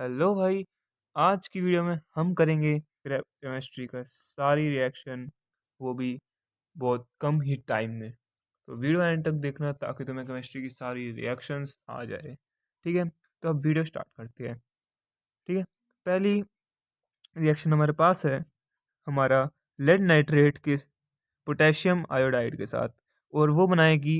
Hello भाई। आज की वीडियो में हम करेंगे केमिस्ट्री का सारी रिएक्शन, वो भी बहुत कम ही टाइम में। तो वीडियो एंड तक देखना ताकि तुम्हें केमिस्ट्री की सारी रिएक्शंस आ जाए। ठीक है, तो अब वीडियो स्टार्ट करते हैं। ठीक है, पहली रिएक्शन हमारे पास है हमारा लेड नाइट्रेट के पोटेशियम आयोडाइड के साथ, और वो बनाएगी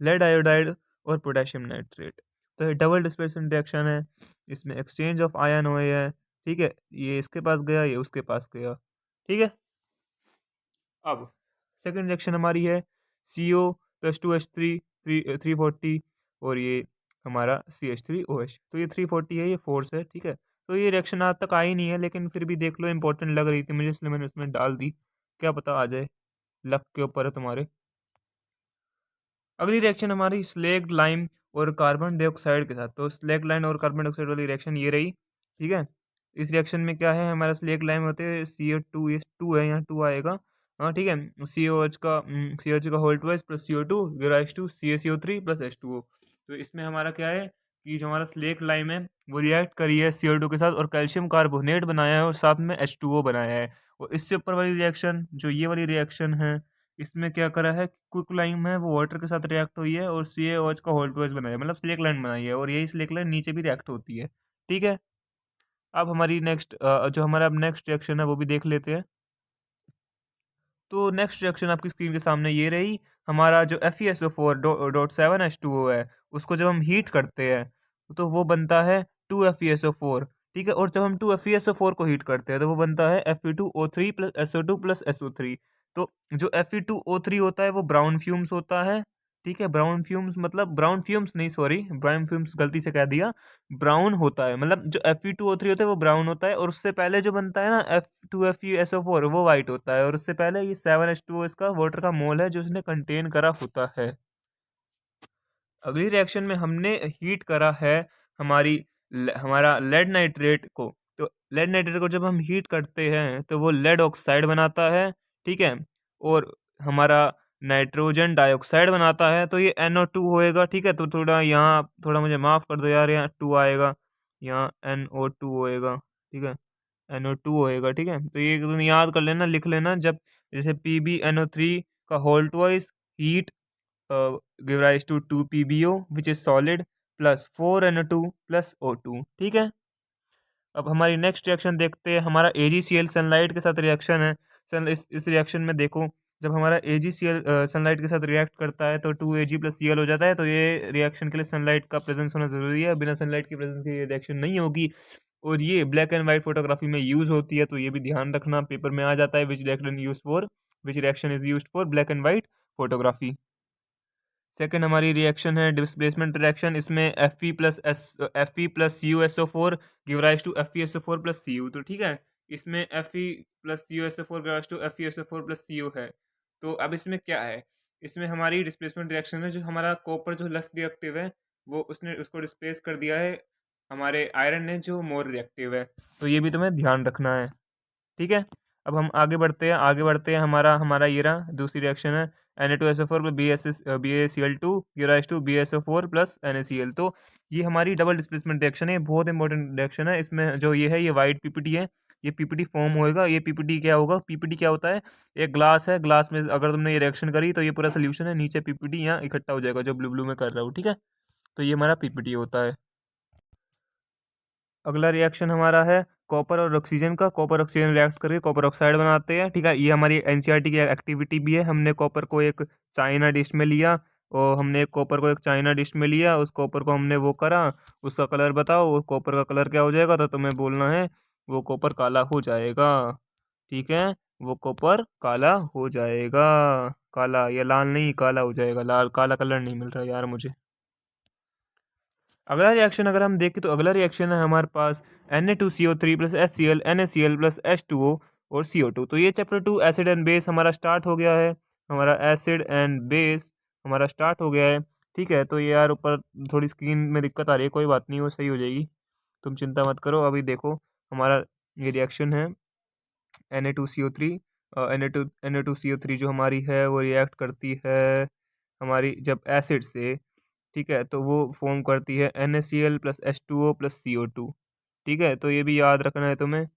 लेड आयोडाइड और पोटेशियम नाइट्रेट। तो ये डबल डिस्प्लेसमेंट रिएक्शन है, इसमें एक्सचेंज ऑफ आयन हुए हैं। ठीक है, ये इसके पास गया, ये उसके पास गया। ठीक है, अब सेकंड रिएक्शन हमारी है CO+2H3 340, और ये हमारा CH3OH। तो ये 340 है, ये फोर्स है। ठीक है, तो ये रिएक्शन आज तक आई नहीं है, लेकिन फिर भी देख लो, इंपॉर्टेंट लग रही थी मुझे, इसलिए मैंने उसमें डाल दी। क्या पता आ जाए, लक के ऊपर है तुम्हारे। अगली रिएक्शन हमारी स्लेग्ड लाइम और कार्बन डाइऑक्साइड के साथ। तो स्लेग्ड लाइम और कार्बन डाइऑक्साइड वाली रिएक्शन ये रही। ठीक है, इस रिएक्शन में क्या है, हमारा स्लेग्ड लाइम होते हैं CO2, ये 2 है, यहाँ 2 आएगा। हाँ ठीक है, COH का whole twice plus CO2 give rise to CaCO3 plus H2O। तो इसमें हमारा क्या है कि जो हमारा स्लेग्ड लाइम है वो रिएक्ट करी है CO2 के साथ और कैल्शियम कार्बोनेट बनाया है और साथ में H2O बनाया है। और इससे ऊपर वाली रिएक्शन जो ये वाली रिएक्शन है, इसमें क्या करा है, क्विक लाइम है वो वाटर के साथ रिएक्ट हुई है और CaOH का होल ट्वाइस बनाया है, मतलब स्लेक लाइन बनाई है, और यही स्लेक लाइन नीचे भी रिएक्ट होती है। ठीक है, अब हमारी नेक्स्ट जो हमारा अब नेक्स्ट रिएक्शन है वो भी देख लेते हैं। तो नेक्स्ट रिएक्शन आपकी स्क्रीन के सामने ये रही। हमारा जो FeSO4.7H2O है, उसको जब हम हीट करते हैं तो वो बनता है 2FeSO4। ठीक है, और जब हम 2FeSO4 को हीट करते हैं तो वो बनता है Fe2O3 plus SO2 plus SO3। तो जो Fe2O3 होता है वो ब्राउन फ्यूम्स होता है। ठीक है, ब्राउन फ्यूम्स मतलब ब्राउन फ्यूम्स नहीं, सॉरी, ब्राउन फ्यूम्स गलती से कह दिया। ब्राउन होता है, मतलब जो Fe2O3 होता है वो ब्राउन होता है, और उससे पहले जो बनता है ना F2FeSO4 वो वाइट होता है, और उससे पहले ये 7H2O इसका वाटर का मोल है जो उसने कंटेन करा होता है। अगली रिएक्शन में हमने हीट करा है हमारा लेड नाइट्रेट को। तो लेड नाइट्रेट को जब हम हीट करते हैं तो वो लेड ऑक्साइड बनाता है। ठीक है, और हमारा नाइट्रोजन डाइऑक्साइड बनाता है, तो ये NO2 होएगा। ठीक है, तो थोड़ा यहाँ थोड़ा मुझे माफ़ कर दो यार, यहाँ 2 आएगा, यहाँ NO2 होएगा। ठीक है, NO2 होएगा। ठीक है, तो ये तुम याद कर लेना, लिख लेना, जब जैसे PbNO3 का whole twice heat give rise to 2 PbO which is solid plus 4NO2 plus O2। ठीक है, अब हमारी नेक्स्ट रिएक्शन देखते हैं। हमारा AgCl सनलाइट के साथ रिएक्शन है। इस रिएक्शन में देखो, जब हमारा AgCl सनलाइट के साथ रिएक्ट करता है तो 2Ag प्लस Cl हो जाता है। तो ये रिएक्शन के लिए सनलाइट का प्रेजेंस होना ज़रूरी है, बिना सनलाइट की प्रेजेंस के ये रिएक्शन नहीं होगी। और ये ब्लैक एंड वाइट फोटोग्राफी में यूज़ होती है, तो ये भी ध्यान रखना, पेपर में आ जाता है which reaction is used for black and white photography. Second हमारी रिएक्शन है डिस्प्लेसमेंट रिएक्शन। इसमें Fe+CuSO4 give rise to FeSO4 plus Cu। तो ठीक है, इसमें Fe+CuSO4 give rise to FeSO4 plus Cu है। तो अब इसमें क्या है, इसमें हमारी डिस्प्लेसमेंट रिएक्शन में जो हमारा कॉपर जो लेस रिएक्टिव है वो उसने उसको डिस्प्लेस कर दिया है हमारे आयरन ने जो मोर रिएक्टिव है। तो ये भी तुम्हें ध्यान रखना है। ठीक है, अब हम आगे बढ़ते हैं। हमारा हमारा ये रहा दूसरी रिएक्शन है Na2SO4 plus BaCl2 give to BaSO4 plus NaCl। तो ये हमारी डबल डिस्प्लेसमेंट रिएक्शन है, बहुत इंपॉर्टेंट रिएक्शन है। इसमें जो ये है, ये वाइट पीपीटी है, ये पीपीटी फॉर्म होएगा। ये पीपीटी क्या होगा, पीपीटी क्या होता है, एक ग्लास है, ग्लास में अगर तुमने ये रिएक्शन करी तो ये पूरा सोल्यूशन है, नीचे पीपीटी यहाँ इकट्ठा हो जाएगा जो ब्लू ब्लू में कर रहा हूँ। ठीक है, तो ये हमारा पीपीटी होता है। अगला रिएक्शन हमारा है कॉपर और ऑक्सीजन का। कॉपर ऑक्सीजन रिएक्ट करके कॉपर ऑक्साइड बनाते हैं। ठीक है, ये हमारी एनसीईआरटी की एक्टिविटी भी है। हमने कॉपर को एक चाइना डिश में लिया, और हमने एक कॉपर को एक चाइना डिश में लिया, उस कॉपर को हमने वो करा, उसका कलर बताओ, वो कॉपर का कलर क्या हो जाएगा, तो तुम्हें बोलना है वो कॉपर काला हो जाएगा। ठीक है, वो कॉपर काला हो जाएगा, काला या लाल नहीं, काला हो जाएगा। लाल काला कलर नहीं मिल रहा यार मुझे। अगला रिएक्शन अगर हम देखें तो अगला रिएक्शन है हमारे पास Na2CO3 plus HCl NaCl plus H2O और CO2। तो ये चैप्टर 2 एसिड एंड बेस हमारा स्टार्ट हो गया है। हमारा एसिड एंड बेस हमारा स्टार्ट हो गया है। ठीक है, तो ये यार ऊपर थोड़ी स्क्रीन में दिक्कत आ रही है, कोई बात नहीं, वो सही हो जाएगी, तुम चिंता मत करो। अभी देखो, हमारा ये रिएक्शन है Na2CO3। Na2CO3 जो हमारी है वो रिएक्ट करती है हमारी जब एसिड से। ठीक है, तो वो फॉर्म करती है NaCl plus H2O plus CO2। ठीक है, तो ये भी याद रखना है तुम्हें।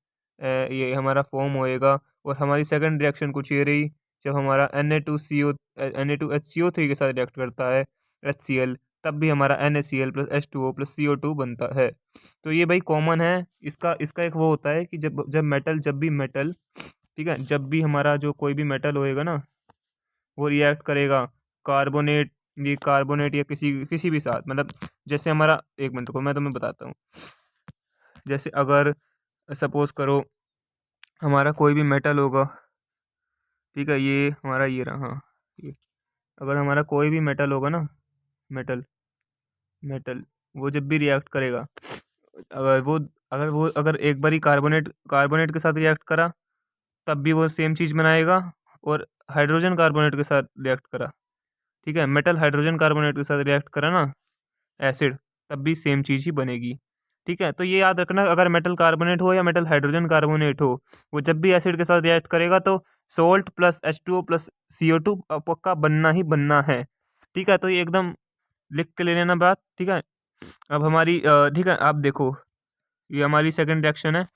ये हमारा फॉर्म होएगा। और हमारी सेकंड रिएक्शन कुछ ये रही, जब हमारा Na2HCO3 के साथ रिएक्ट करता है HCl, तब भी हमारा NaCl plus H2O plus CO2 बनता है। तो ये भाई कॉमन है। इसका इसका एक वो होता है कि जब भी मेटल, ठीक है, जब भी हमारा जो कोई भी मेटल होएगा ना, वो रिएक्ट करेगा कार्बोनेट, ये कार्बोनेट या किसी किसी भी साथ, मतलब जैसे हमारा, एक मिनट को मैं तुम्हें बताता हूँ। जैसे अगर सपोज करो हमारा कोई भी मेटल होगा, ठीक है, ये हमारा ये रहा, हाँ ये, अगर हमारा कोई भी मेटल होगा ना, मेटल मेटल वो जब भी रिएक्ट करेगा, अगर वो अगर एक बारी कार्बोनेट कार्बोनेट के साथ रिएक्ट करा, तब भी वो सेम चीज़ बनाएगा। और हाइड्रोजन कार्बोनेट के साथ रिएक्ट करा, ठीक है, मेटल हाइड्रोजन कार्बोनेट के साथ रिएक्ट करा ना, एसिड, तब भी सेम चीज़ ही बनेगी। ठीक है, तो ये याद रखना, अगर मेटल कार्बोनेट हो या मेटल हाइड्रोजन कार्बोनेट हो, वो जब भी एसिड के साथ रिएक्ट करेगा तो salt plus H2O plus CO2 पक्का बनना ही बनना है। ठीक है, तो ये एकदम लिख के ले लेना बात। ठीक है, अब हमारी ठीक है, आप देखो, ये हमारी सेकंड रिएक्शन है,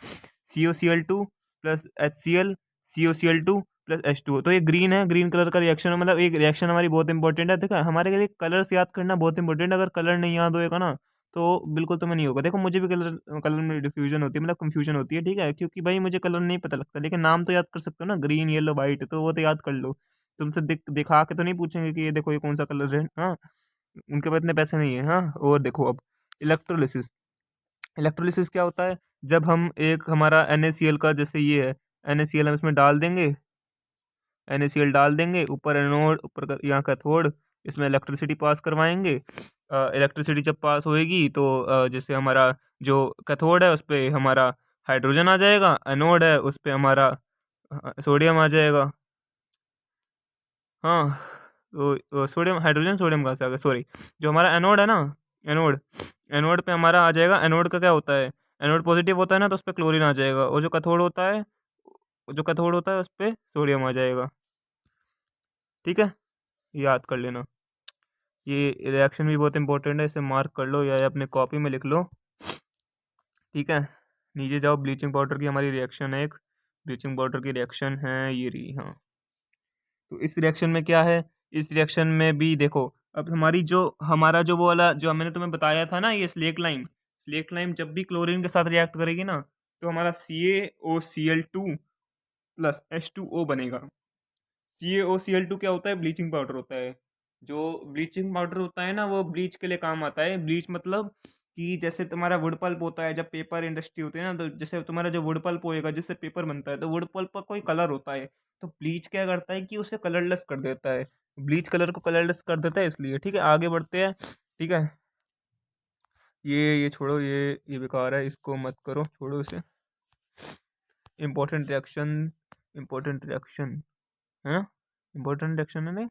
COCl2 plus HCl, COCl2 plus H2O। तो ये ग्रीन है, ग्रीन कलर का रिएक्शन है, मतलब एक रिएक्शन हमारी बहुत इंपॉर्टेंट है। देखो हमारे लिए कलर्स याद करना बहुत इंपॉर्टेंट है। अगर कलर नहीं याद होएगा ना, तो बिल्कुल तुम्हें नहीं होगा। देखो मुझे भी कलर कलर में डिफ्यूजन होती है, मतलब कंफ्यूजन होती है, ठीक है, क्योंकि भाई मुझे कलर नहीं पता लगता, लेकिन नाम तो याद कर सकते हो ना, ग्रीन येलो वाइट, तो वो तो याद कर लो। तुमसे दिखा के तो नहीं पूछेंगे कि ये देखो ये कौन सा कलर है, हाँ, उनके पास इतने पैसे नहीं है। हाँ, और देखो अब इलेक्ट्रोलिसिस। इलेक्ट्रोलिसिस क्या होता है, जब हम एक हमारा NaCl का, जैसे ये है NaCl, हम इसमें डाल देंगे, NaCl डाल देंगे, ऊपर एनोड, ऊपर यहाँ कैथोड, इसमें इलेक्ट्रिसिटी पास करवाएंगे। इलेक्ट्रिसिटी जब पास होएगी तो जैसे हमारा जो कैथोड है उस पर हमारा हाइड्रोजन आ जाएगा, एनोड है उस पर हमारा सोडियम आ जाएगा। हाँ, तो सोडियम, हाइड्रोजन सोडियम कहाँ से आ गया, सॉरी, जो हमारा एनोड है ना, एनोड, एनोड पे हमारा आ जाएगा। एनोड का क्या होता है, एनोड पॉजिटिव होता है ना, तो उस पर क्लोरीन आ जाएगा। और जो कैथोड होता है उस पर सोडियम आ जाएगा। ठीक है, याद कर लेना। ये रिएक्शन भी बहुत इंपॉर्टेंट है, इसे मार्क कर लो या अपने कॉपी में लिख लो। ठीक है, नीचे जाओ, ब्लीचिंग पाउडर की हमारी रिएक्शन है, एक ब्लीचिंग पाउडर की रिएक्शन है ये रही। हाँ, तो इस रिएक्शन में क्या है, इस रिएक्शन में भी देखो, अब हमारी जो हमारा जो वो वाला जो मैंने तुम्हें बताया था ना, ये स्लेक लाइम जब भी क्लोरीन के साथ रिएक्ट करेगी ना, तो हमारा CaOCl2 प्लस H2O बनेगा। CaOCl2 क्या होता है, ब्लीचिंग पाउडर होता है। जो ब्लीचिंग पाउडर होता है ना, वो ब्लीच के लिए काम आता है। ब्लीच मतलब कि जैसे तुम्हारा वुड पल्प होता है, जब पेपर इंडस्ट्री होती है ना, तो जैसे तुम्हारा जो वुड पल्प होएगा जिससे पेपर बनता है, तो वुड पल्प का कोई कलर होता है, तो ब्लीच क्या करता है कि उसे कलरलेस कर देता है। ब्लीच कलर को कलरलेस कर देता है, इसलिए। ठीक है, आगे बढ़ते हैं। ठीक है, ये छोड़ो, ये बेकार है, इसको मत करो, छोड़ो इसे। इम्पोर्टेंट रिएक्शन, इम्पोर्टेंट रिएक्शन है ना, इम्पोर्टेंट रिएक्शन है ना,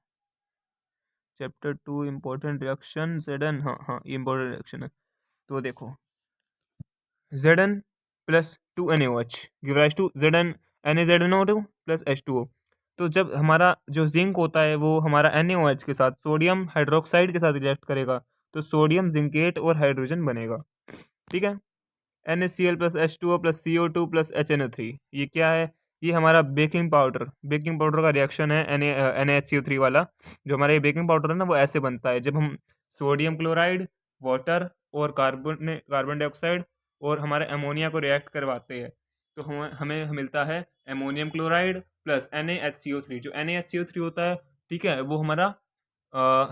चैप्टर 2 इम्पोर्टेंट रिएक्शन Zn, हाँ हाँ, ये इम्पोर्टेंट रिएक्शन है। तो देखो, Zn plus 2NaOH give rise to Zn NaZnO2 plus H2O। तो जब हमारा जो जिंक होता है वो हमारा NaOH के साथ सोडियम हाइड्रोक्साइड के साथ रिएक्ट करेगा, तो सोडियम जिंकेट और हाइड्रोजन बनेगा। ठीक है, NaCl plus H2O plus CO2 plus HNO3, ये क्या है, ये हमारा बेकिंग पाउडर का रिएक्शन है, NaHCO3 वाला। जो हमारा ये बेकिंग पाउडर है ना, वो ऐसे बनता है, जब हम सोडियम क्लोराइड, वाटर और कार्बन डाइऑक्साइड और हमारे अमोनिया को रिएक्ट करवाते हैं, तो हमें मिलता है अमोनियम क्लोराइड प्लस NaHCO3। जो NaHCO3 होता है, ठीक है, वो हमारा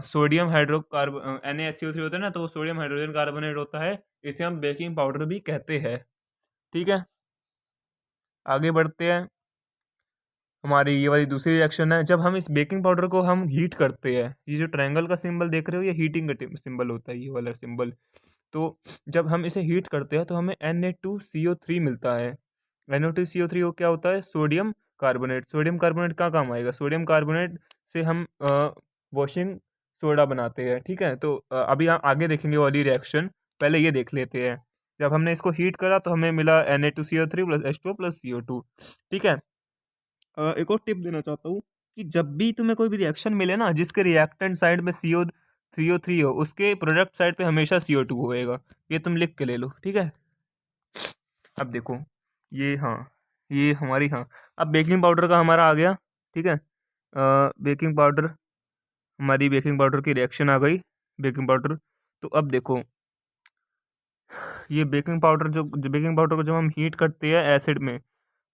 सोडियम NaHCO3 होता है ना, तो वो सोडियम हाइड्रोजन कार्बोनेट होता है, इसे हम बेकिंग पाउडर भी कहते हैं। ठीक है, आगे बढ़ते हैं। हमारी ये वाली दूसरी रिएक्शन है, जब हम इस बेकिंग पाउडर को हम हीट करते हैं, ये जो ट्रायंगल का सिंबल देख रहे हो, ये हीटिंग का सिंबल होता है, ये वाला सिंबल। तो जब हम इसे हीट करते हैं तो हमें Na2CO3 मिलता है। Na2CO3 वो क्या होता है, सोडियम कार्बोनेट। सोडियम कार्बोनेट कहाँ काम आएगा, सोडियम कार्बोनेट से हम वॉशिंग सोडा बनाते हैं। ठीक है, तो अभी हम आगे देखेंगे वाली रिएक्शन, पहले ये देख लेते हैं। जब हमने इसको हीट करा तो हमें मिला Na2CO3 plus H2O plus CO2। ठीक है, एक और टिप देना चाहता हूँ कि जब भी तुम्हें कोई भी रिएक्शन मिले ना, जिसके रिएक्टेंट साइड में CO3 हो, उसके प्रोडक्ट साइड पे हमेशा CO2 होएगा। ये तुम लिख के ले लो, ठीक है। अब देखो ये, हाँ ये हमारी, हाँ अब बेकिंग पाउडर का हमारा आ गया। ठीक है, बेकिंग पाउडर, हमारी बेकिंग पाउडर की रिएक्शन आ गई, बेकिंग पाउडर। तो अब देखो ये बेकिंग पाउडर, जो बेकिंग पाउडर को जब हम हीट करते हैं एसिड में,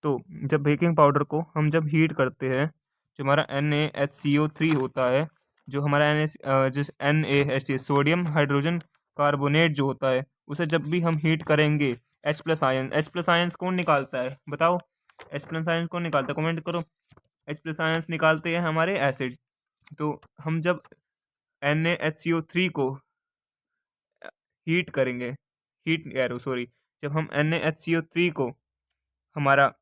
तो जब बेकिंग पाउडर को हम जब हीट करते हैं, जो हमारा NaHCO3 होता है, जो हमारा जिस NaHC सोडियम हाइड्रोजन कार्बोनेट जो होता है, उसे जब भी हम हीट करेंगे, H+ आयन कौन निकालता है बताओ? H+ आयन कौन निकालता है, कमेंट करो। H+ आयन निकालते हैं हमारे एसिड। तो हम जब NaHCO3 को हीट करेंगे, हीट एरो सॉरी, जब हम NaHCO3 को हमारा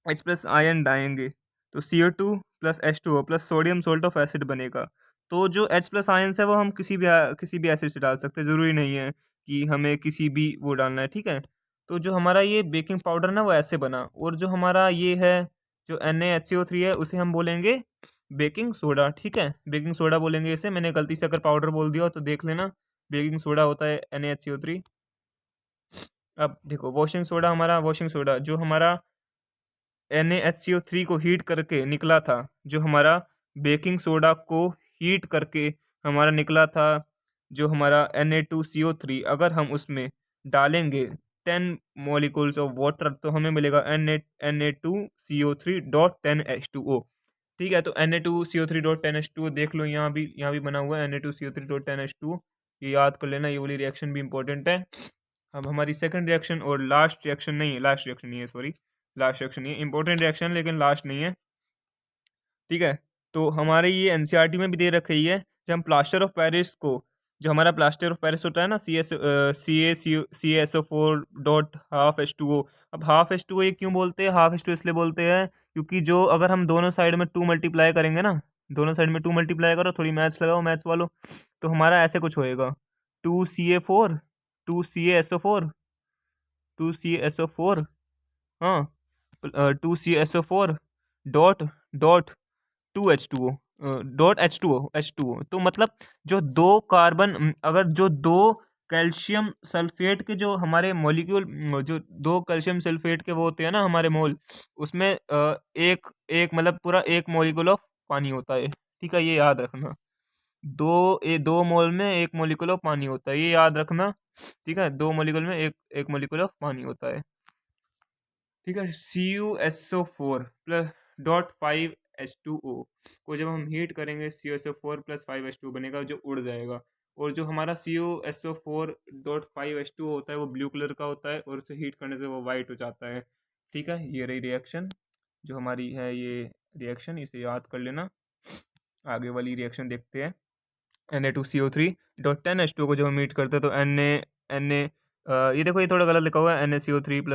H+ आयन डालेंगे, तो CO2 + H2O plus sodium salt of acid बनेगा। तो जो H+ आयन्स है वो हम किसी भी एसिड से डाल सकते हैं, ज़रूरी नहीं है कि हमें किसी भी वो डालना है। ठीक है, तो जो हमारा ये बेकिंग पाउडर ना वो ऐसे बना, और जो हमारा ये है जो NaHCO3 है उसे हम बोलेंगे बेकिंग सोडा। ठीक है, बेकिंग सोडा बोलेंगे इसे। मैंने गलती से अगर पाउडर बोल दिया हो तो देख लेना, बेकिंग सोडा होता है NaHCO3। अब देखो वॉशिंग सोडा, हमारा वॉशिंग सोडा जो हमारा NaHCO3 को हीट करके निकला था, जो हमारा बेकिंग सोडा को हीट करके हमारा निकला था, जो हमारा Na2CO3, अगर हम उसमें डालेंगे 10 मॉलिक्यूल्स ऑफ वाटर तो हमें मिलेगा Na2CO3.10H2O। ठीक है, तो Na2CO3.10H2O देख लो, यहाँ भी बना हुआ है Na2CO3.10H2O, ये याद कर लेना, ये वाली रिएक्शन भी इंपॉर्टेंट है। अब हमारी सेकंड रिएक्शन और लास्ट रिएक्शन नहीं है, लास्ट रिएक्शन नहीं है सॉरी, लास्ट रिएक्शन नहीं है, इंपॉर्टेंट रिएक्शन लेकिन लास्ट नहीं है। ठीक है, तो हमारे ये एनसीईआरटी में भी दे रखी है, जब हम प्लास्टर ऑफ पेरिस को, जो हमारा प्लास्टर ऑफ पेरिस होता है ना, CaCO2.12H2O। अब ½ H2O ये क्यों बोलते हैं, ½ H2O इसलिए बोलते हैं क्योंकि जो अगर हम दोनों साइड में 2 मल्टीप्लाई करेंगे ना, दोनों साइड में 2 मल्टीप्लाई करो, थोड़ी मैथ्स लगाओ मैथ्स वालों, तो हमारा ऐसे कुछ होएगा 2Ca4, 2CaSO4, 2CaSO4, हाँ 2CaSO4 डॉट डॉट 2H2O, तो मतलब जो दो कार्बन, अगर जो दो कैल्शियम सल्फेट के जो हमारे मॉलिक्यूल, जो दो कैल्शियम सल्फेट के वो होते हैं ना हमारे मोल, उसमें एक एक मतलब पूरा एक मॉलिक्यूल ऑफ पानी होता है। ठीक है, ये याद रखना, दो मोल में एक मॉलिक्यूल ऑफ पानी होता है, ये याद रखना। ठीक है, दो मॉलिक्यूल में एक एक मॉलिक्यूल ऑफ पानी होता है। ठीक है, CuSO4 + .5H2O को जब हम हीट करेंगे, CuSO4 + 5H2O बनेगा, जो उड़ जाएगा। और जो हमारा CuSO4.5H2O होता है वो ब्लू कलर का होता है, और उसे हीट करने से वो वाइट हो जाता है। ठीक है, ये रही रिएक्शन जो हमारी है, ये रिएक्शन इसे याद कर लेना। आगे वाली रिएक्शन देखते हैं। Na2CO3.10H2O को जब हम हीट करते हैं तो Na ये देखो, ये थोड़ा गलत लिखा हुआ है, NaCO3 +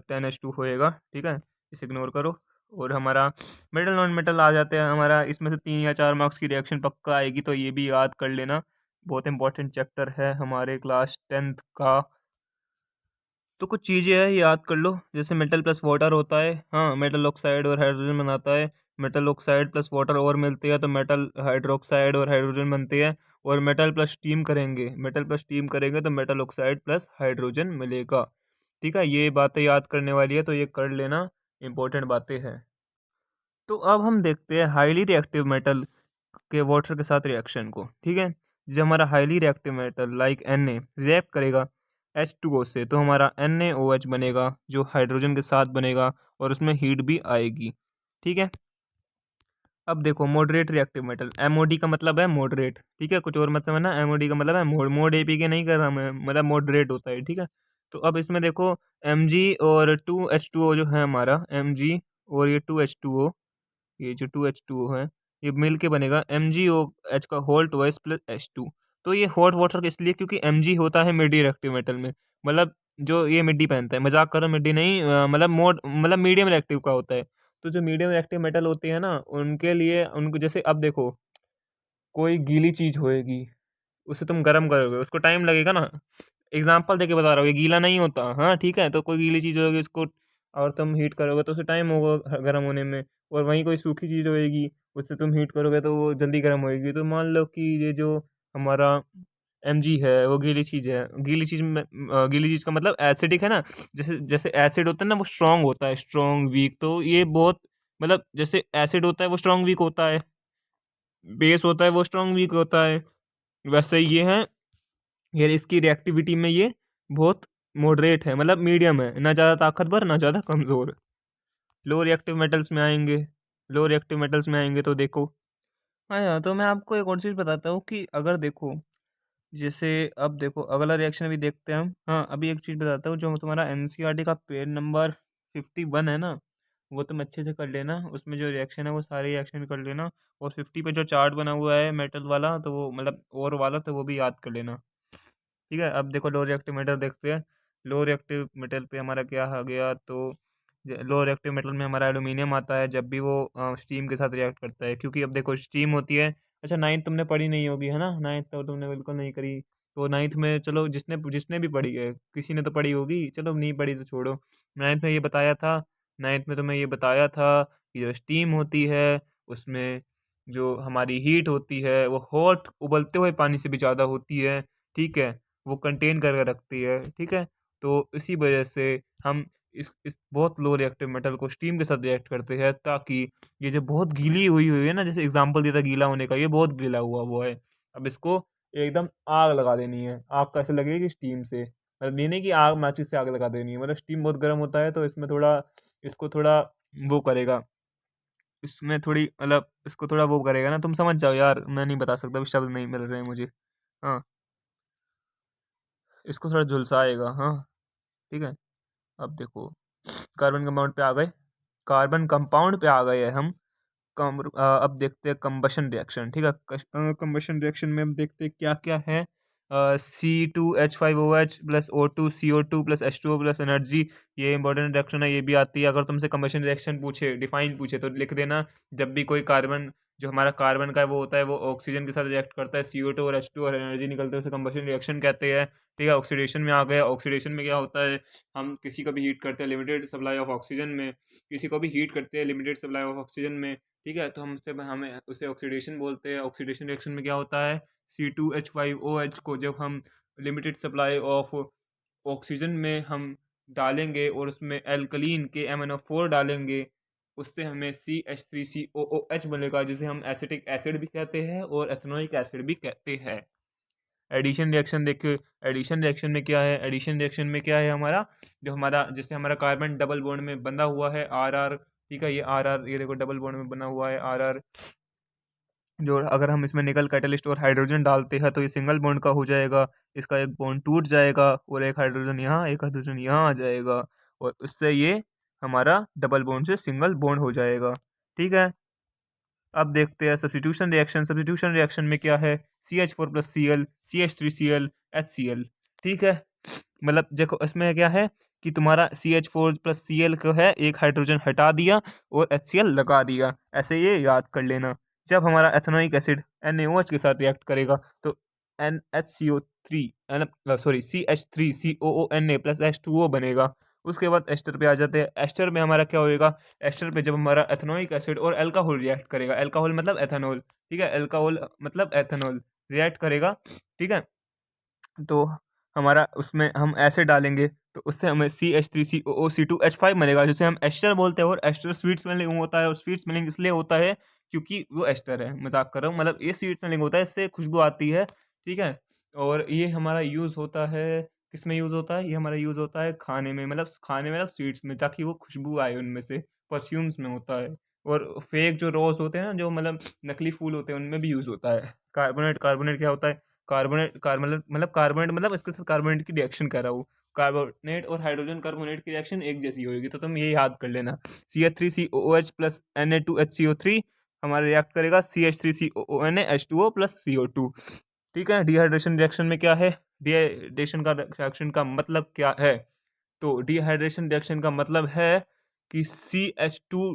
10H2 होएगा। ठीक है, इसे इग्नोर करो। और हमारा मेटल नॉन मेटल आ जाते हैं, हमारा इसमें से 3 या 4 मार्क्स की रिएक्शन पक्का आएगी, तो ये भी याद कर लेना, बहुत इंपॉर्टेंट चैप्टर है हमारे क्लास 10th का। तो कुछ चीज़ें हैं, याद कर लो, जैसे मेटल प्लस वाटर होता है, हाँ मेटल ऑक्साइड और हाइड्रोजन बनाता है। मेटल ऑक्साइड प्लस वाटर और मिलते हैं तो मेटल हाइड्रोक्साइड और हाइड्रोजन बनते हैं। और मेटल प्लस स्टीम करेंगे तो मेटल ऑक्साइड प्लस हाइड्रोजन मिलेगा। ठीक है, ये बातें याद करने वाली है, तो ये कर लेना, इंपॉर्टेंट बातें हैं। तो अब हम देखते हैं हाईली रिएक्टिव मेटल के वाटर के साथ रिएक्शन को। ठीक है, जब हमारा highly reactive metal like Na react करेगा H2O से, तो हमारा NaOH बनेगा, जो हाइड्रोजन के साथ बनेगा, और उसमें हीट भी आएगी। ठीक है, अब देखो मॉडरेट रिएक्टिव मेटल, MOD का मतलब है मॉडरेट। ठीक है, कुछ और मतलब है ना, MOD का मतलब है मोड APK नहीं कर रहा मैं, मतलब मॉडरेट होता है। ठीक है, तो अब इसमें देखो Mg और 2H2O जो है हमारा Mg, और ये 2H2O, ये जो 2H2O है, ये मिल के बनेगा MgOH का होल ट्वाइस प्लस H2। तो ये हॉट वाटर इसलिए क्योंकि Mg होता है मिड रिएक्टिव मेटल में, मतलब जो ये मिड्डी पहनता है, मजाक करो, मिड्डी नहीं, मतलब मीडियम रिएक्टिव का होता है। तो जो मीडियम रिएक्टिव मेटल होते हैं ना, उनके लिए, उनको जैसे अब देखो कोई गीली चीज़ होएगी, उसे तुम गर्म करोगे, उसको टाइम लगेगा ना, एग्जाम्पल देके बता रहा हूँ, ये गीला नहीं होता। हाँ ठीक है, तो कोई गीली चीज़ होगी उसको और तुम हीट करोगे तो उसे टाइम होगा गर्म होने में। और वहीं कोई सूखी चीज़ होएगी, उससे तुम हीट करोगे तो वो जल्दी गर्म होएगी। तो मान लो कि ये जो हमारा Mg है, वो गीली चीज़ है। गीली चीज़ का मतलब एसिडिक है ना, जैसे जैसे एसिड होता है ना वो स्ट्रॉन्ग होता है, स्ट्रॉन्ग वीक, तो ये बहुत मतलब जैसे एसिड होता है वो स्ट्रॉन्ग वीक होता है, बेस होता है वो स्ट्रॉन्ग वीक होता है, वैसे ये है। ये इसकी रिएक्टिविटी में ये बहुत मॉडरेट है, मतलब मीडियम है, ना ज़्यादा ताकतवर ना ज़्यादा कमज़ोर। लो रिएक्टिव मेटल्स में आएंगे, लो रिएक्टिव मेटल्स में आएंगे तो देखो, हाँ यार, तो मैं आपको एक और चीज़ बताता हूँ कि अगर देखो, जैसे अब देखो अगला रिएक्शन अभी देखते हैं हम। हाँ, अभी एक चीज़ बताता हूँ, जो तुम्हारा एनसीईआरटी का पेज नंबर 51 है ना, वो तुम अच्छे से कर लेना, उसमें जो रिएक्शन है वो सारे रिएक्शन कर लेना। और 50 पे जो चार्ट बना हुआ है मेटल वाला, तो वो मतलब और वाला, तो वो भी याद कर लेना। ठीक है, अब देखो लो रिएक्टिव मेटल देखते हैं। लो रिएक्टिव मेटल पे हमारा क्या आ गया, तो लो रिएक्टिव मेटल में हमारा एल्यूमिनियम आता है जब भी वो स्टीम के साथ रिएक्ट करता है, क्योंकि अब देखो स्टीम होती है। अच्छा, नाइन्थ तुमने पढ़ी नहीं होगी है ना, नाइन्थ तो तुमने बिल्कुल नहीं करी। तो नाइन्थ में चलो, जिसने जिसने भी पढ़ी है, किसी ने तो पढ़ी होगी, चलो नहीं पढ़ी तो छोड़ो। नाइन्थ में ये बताया था, नाइन्थ में तुम्हें ये बताया था कि जो स्टीम होती है उसमें जो हमारी हीट होती है वो हॉट उबलते हुए पानी से भी ज़्यादा होती है। ठीक है, वो कंटेन करके रखती है। ठीक है, तो इसी वजह से हम इस बहुत लो रिएक्टिव मेटल को स्टीम के साथ रिएक्ट करते हैं, ताकि ये जो बहुत गीली हुई हुई है ना, जैसे एग्जांपल दिया था गीला होने का, ये बहुत गीला हुआ वो है। अब इसको एकदम आग लगा देनी है। आग कैसे लगेगी? स्टीम से, मतलब ये नहीं कि आग माचिस से आग लगा देनी है, मतलब स्टीम बहुत गर्म होता है, तो इसमें थोड़ा, इसको थोड़ा वो करेगा, इसमें थोड़ी मतलब इसको थोड़ा वो करेगा ना, तुम समझ जाओ यार, मैं नहीं बता सकता, अभी शब्द नहीं मिल रहे हैं मुझे। हाँ, इसको थोड़ा झुलसाएगा। हाँ, ठीक है। अब देखो, कार्बन कंपाउंड पे आ गए, कार्बन कंपाउंड पे आ गए हैं हम। अब देखते हैं कंबशन रिएक्शन। ठीक है, कंबशन रिएक्शन में हम देखते हैं क्या क्या है। C2H5OH plus O2CO2 plus H2O plus energy, ये इंपॉर्टेंट रिएक्शन है, ये भी आती है। अगर तुमसे कंबशन रिएक्शन पूछे, डिफाइन पूछे, तो लिख देना, जब भी कोई कार्बन, जो हमारा कार्बन का वो होता है, वो ऑक्सीजन के साथ रिएक्ट करता है, CO2 और H2 और एनर्जी निकलते हैं, उसे कंबशन रिएक्शन कहते हैं। ठीक है, ऑक्सीडेशन में आ गया। ऑक्सीडेशन में क्या होता है, हम किसी को भी हीट करते हैं लिमिटेड सप्लाई ऑफ ऑक्सीजन में, किसी को भी हीट करते हैं लिमिटेड सप्लाई ऑफ ऑक्सीजन में। ठीक है, तो हमसे हमें उसे ऑक्सीडेशन बोलते हैं। ऑक्सीडेशन रिएक्शन में क्या होता है, C2H5OH को जब हम लिमिटेड सप्लाई ऑफ ऑक्सीजन में हम डालेंगे और उसमें एल्कलीन के MnO4 डालेंगे, उससे हमें CH3COOH बनेगा, जिसे हम एसिटिक एसिड भी कहते हैं और एथेनोइक एसिड भी कहते हैं। एडिशन रिएक्शन देखिए, एडिशन रिएक्शन में क्या है, एडिशन रिएक्शन में क्या है हमारा, जो हमारा जैसे हमारा कार्बन डबल बॉन्ड में बंधा हुआ है RR। ठीक है, ये RR, ये देखो डबल बॉन्ड में बना हुआ है RR, जो अगर हम इसमें निकल कैटलिस्ट और हाइड्रोजन डालते हैं तो ये सिंगल बॉन्ड का हो जाएगा, इसका एक बॉन्ड टूट जाएगा और एक हाइड्रोजन यहाँ, एक हाइड्रोजन यहाँ आ जाएगा, और उससे ये हमारा डबल बॉन्ड से सिंगल बॉन्ड हो जाएगा। ठीक है, अब देखते हैं सब्स्टिट्यूशन रिएक्शन। सब्स्टिट्यूशन रिएक्शन में क्या है, CH4 plus Cl, CH3Cl, HCl। ठीक है, मतलब देखो इसमें क्या है कि तुम्हारा CH4 प्लस Cl को है, एक हाइड्रोजन हटा दिया और HCl लगा दिया, ऐसे ये याद कर लेना। जब हमारा एथेनोइक एसिड NaOH के साथ रिएक्ट करेगा तो NHCO3, sorry CH3COONA plus H2O बनेगा। उसके बाद एस्टर पे आ जाते हैं। एस्टर में हमारा क्या होएगा, एस्टर पे जब हमारा एथेनोइक एसिड और अल्कोहल रिएक्ट करेगा, अल्कोहल मतलब एथेनॉल, ठीक है, अल्कोहल मतलब एथेनॉल रिएक्ट करेगा। ठीक है, तो हमारा उसमें हम एसिड डालेंगे, तो उससे हमें CH3COO2H5 बनेगा, जिसे हम एस्टर बोलते हैं। और एस्टर स्वीट स्मेलिंग होता है, और स्वीट स्मेलिंग इसलिए होता है क्योंकि वो एस्टर है, मजाक कर रहा हूँ, मतलब ये स्वीट स्मेलिंग होता है, इससे खुशबू आती है। ठीक है, और ये हमारा यूज़ होता है, किस में यूज़ होता है, ये हमारा यूज़ होता है खाने में, मतलब खाने में, मतलब स्वीट्स में, ताकि वो खुशबू आए उनमें से, परफ्यूम्स में होता है। और फेक जो रोज़ होते हैं ना, जो मतलब नकली फूल होते हैं, उनमें भी यूज़ होता है। कार्बोनेट, कार्बोनेट क्या होता है, कार्बोनेट, मतलब कार्बोनेट, मतलब इसके साथ कार्बोनेट की रिएक्शन कर रहा हूँ। कार्बोनेट और हाइड्रोजन कार्बोनेट की रिएक्शन एक जैसी होगी, तो तुम ये याद कर लेना। CH3COOH प्लस Na2HCO3 हमारा रिएक्ट करेगा CH3COONA H2O प्लस CO2। ठीक है, डिहाइड्रेशन रिएक्शन में क्या है, डिहाइड्रेशन का रिएक्शन का मतलब क्या है, तो डिहाइड्रेशन रिएक्शन का मतलब है कि CH2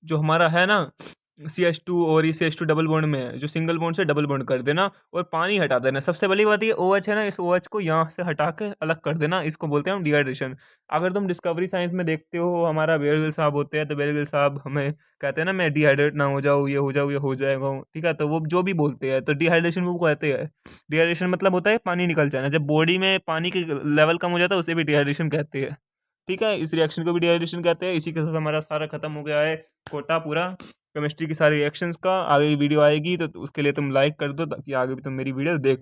जो हमारा है ना, CH2 और ये CH2 डबल बॉन्ड में है, जो सिंगल बॉन्ड से डबल बॉन्ड कर देना और पानी हटा देना। सबसे पहली बात ये OH है ना, इस OH को यहाँ से हटा के अलग कर देना, इसको बोलते हैं हम डिहाइड्रेशन। अगर तुम डिस्कवरी साइंस में देखते हो, हमारा बेयरगिल साहब होते हैं, तो बेयरगिल साहब हमें कहते हैं ना, मैं डिहाइड्रेट ना हो जाऊँ, ये हो जाऊँ, ये हो जाएगा, ठीक है। तो वो जो भी बोलते हैं, तो डिहाइड्रेशन वो कहते हैं। डिहाइड्रेशन मतलब होता है पानी निकल जाना, जब बॉडी में पानी के लेवल कम हो जाता है उसे भी डिहाइड्रेशन कहते हैं, ठीक है। इस रिएक्शन को भी डिहाइड्रेशन कहते हैं। इसी के साथ हमारा सारा खत्म हो गया है कोटा पूरा केमिस्ट्री की सारी रिएक्शंस का। आगे की वीडियो आएगी तो उसके लिए तुम लाइक कर दो, ताकि आगे भी तुम मेरी वीडियो देख